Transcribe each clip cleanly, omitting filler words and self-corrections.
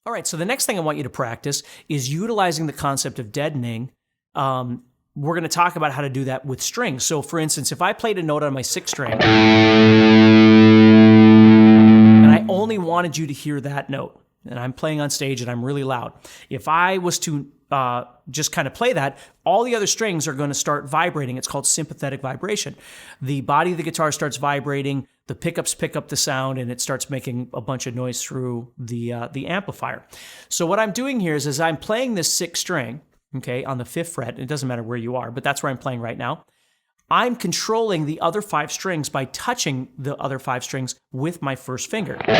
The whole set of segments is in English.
All right, so the next thing I want you to practice is utilizing the concept of deadening. We're going to talk about how to do that with strings. So for instance, if I played a note on my 6th string, and I only wanted you to hear that note, and I'm playing on stage and I'm really loud, if I was to just kind of play that, all the other strings are going to start vibrating. It's called sympathetic vibration. The body of the guitar starts vibrating, the pickups pick up the sound, and it starts making a bunch of noise through the amplifier. So what I'm doing here is as I'm playing this 6th string, okay, on the 5th fret, it doesn't matter where you are, but that's where I'm playing right now, I'm controlling the other 5 strings by touching the other 5 strings with my first finger. So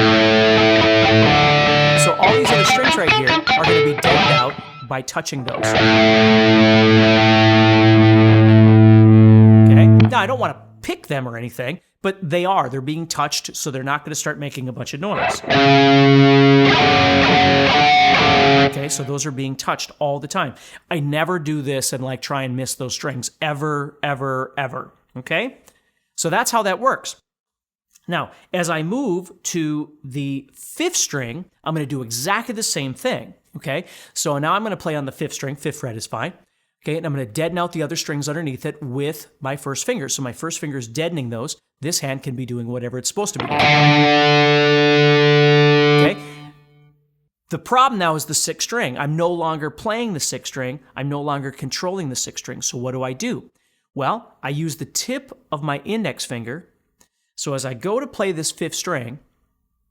all these other strings right here are going to be deadened out by touching those. Okay? Now, I don't want to pick them or anything, but they are. They're being touched, so they're not going to start making a bunch of noise. Okay, so those are being touched all the time. I never do this and like try and miss those strings ever, ever, ever. Okay? So that's how that works. Now, as I move to the 5th string, I'm going to do exactly the same thing. Okay? So now I'm going to play on the 5th string. 5th fret is fine. Okay, and I'm going to deaden out the other strings underneath it with my first finger. So my first finger is deadening those. This hand can be doing whatever it's supposed to be doing. Okay? The problem now is the 6th string. I'm no longer playing the 6th string. I'm no longer controlling the 6th string. So what do? Well, I use the tip of my index finger. So as I go to play this 5th string,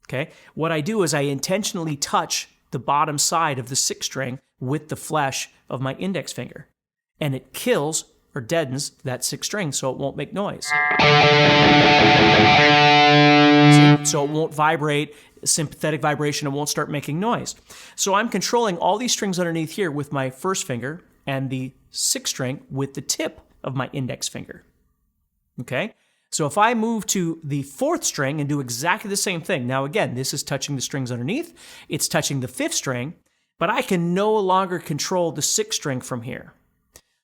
okay, what I do is I intentionally touch the bottom side of the 6th string with the flesh of my index finger. And it kills or deadens that 6th string so it won't make noise. So it won't vibrate, sympathetic vibration, it won't start making noise. So I'm controlling all these strings underneath here with my first finger and the 6th string with the tip of my index finger. Okay? So if I move to the 4th string and do exactly the same thing, now again, this is touching the strings underneath, it's touching the 5th string, but I can no longer control the 6th string from here.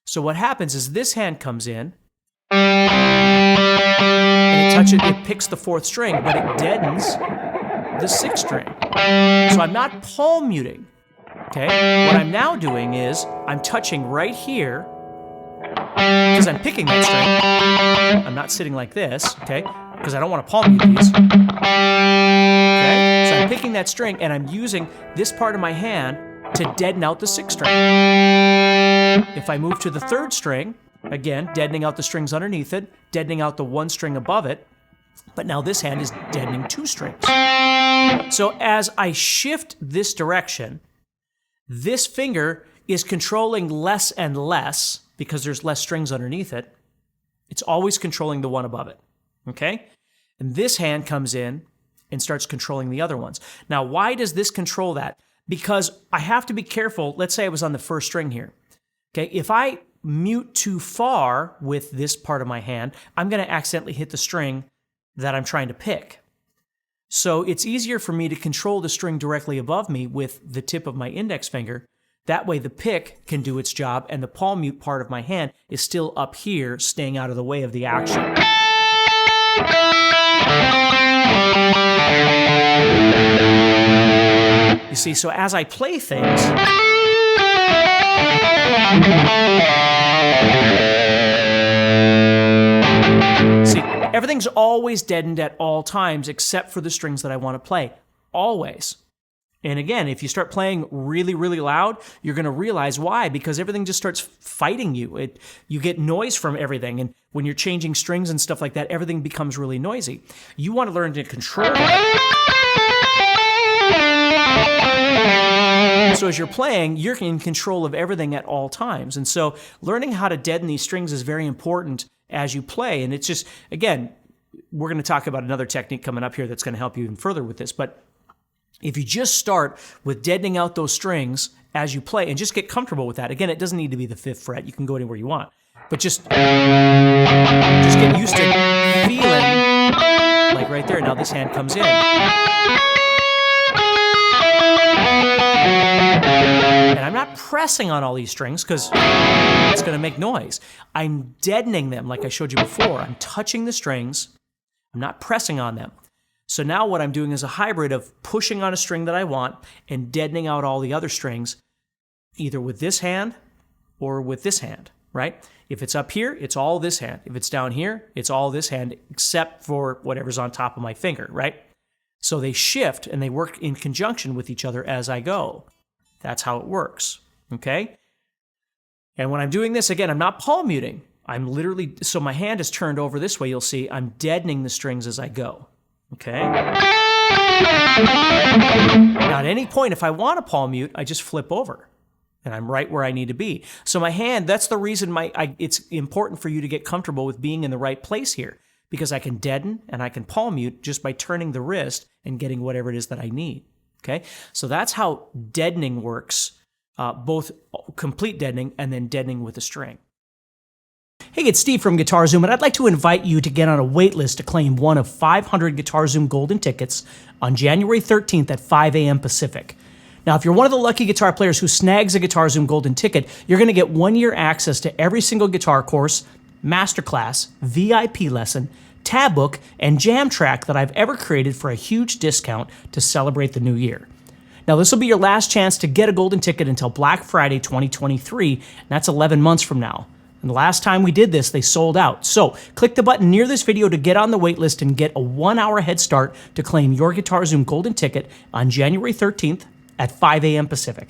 So what happens is this hand comes in, and it picks the 4th string, but it deadens the 6th string. So I'm not palm muting. Okay? What I'm now doing is I'm touching right here, because I'm picking that string. I'm not sitting like this, okay? Because I don't want to palm mute these. Okay? So I'm picking that string, and I'm using this part of my hand to deaden out the 6th string. If I move to the 3rd string, again, deadening out the strings underneath it, deadening out the 1 string above it, but now this hand is deadening 2 strings. So as I shift this direction, this finger is controlling less and less because there's less strings underneath it. It's always controlling the one above it, okay? And this hand comes in and starts controlling the other ones. Now, why does this control that? Because I have to be careful. Let's say I was on the 1st string here. Okay, if I mute too far with this part of my hand, I'm going to accidentally hit the string that I'm trying to pick. So it's easier for me to control the string directly above me with the tip of my index finger. That way the pick can do its job and the palm mute part of my hand is still up here, staying out of the way of the action. You see, so as I play things, see, everything's always deadened at all times except for the strings that I want to play. Always. And again, if you start playing really, really loud, you're going to realize why, because everything just starts fighting you. You get noise from everything, and when you're changing strings and stuff like that, everything becomes really noisy. You want to learn to control that. So as you're playing, you're in control of everything at all times. And so learning how to deaden these strings is very important as you play. And it's just, again, we're going to talk about another technique coming up here that's going to help you even further with this. But if you just start with deadening out those strings as you play and just get comfortable with that. Again, it doesn't need to be the 5th fret. You can go anywhere you want. But just get used to feeling like right there. Now this hand comes in. And I'm not pressing on all these strings because it's going to make noise. I'm deadening them like I showed you before. I'm touching the strings. I'm not pressing on them. So now what I'm doing is a hybrid of pushing on a string that I want and deadening out all the other strings, either with this hand or with this hand, right? If it's up here, it's all this hand. If it's down here, it's all this hand, except for whatever's on top of my finger, right? So they shift and they work in conjunction with each other as I go. That's how it works, okay? And when I'm doing this, again, I'm not palm muting. I'm literally, so my hand is turned over this way, you'll see I'm deadening the strings as I go, okay? Now at any point, if I want to palm mute, I just flip over and I'm right where I need to be. So my hand, that's the reason it's important for you to get comfortable with being in the right place here, because I can deaden and I can palm mute just by turning the wrist and getting whatever it is that I need, okay? So that's how deadening works, both complete deadening and then deadening with a string. Hey, it's Steve from GuitarZoom, and I'd like to invite you to get on a wait list to claim one of 500 GuitarZoom Golden tickets on January 13th at 5 a.m. Pacific. Now, if you're one of the lucky guitar players who snags a GuitarZoom Golden ticket, you're going to get 1 year access to every single guitar course, masterclass, VIP lesson, tab book, and jam track that I've ever created for a huge discount to celebrate the new year. Now, this will be your last chance to get a golden ticket until Black Friday 2023, and that's 11 months from now. And the last time we did this, they sold out. So click the button near this video to get on the wait list and get a 1 hour head start to claim your GuitarZoom Golden ticket on January 13th at 5 a.m. Pacific.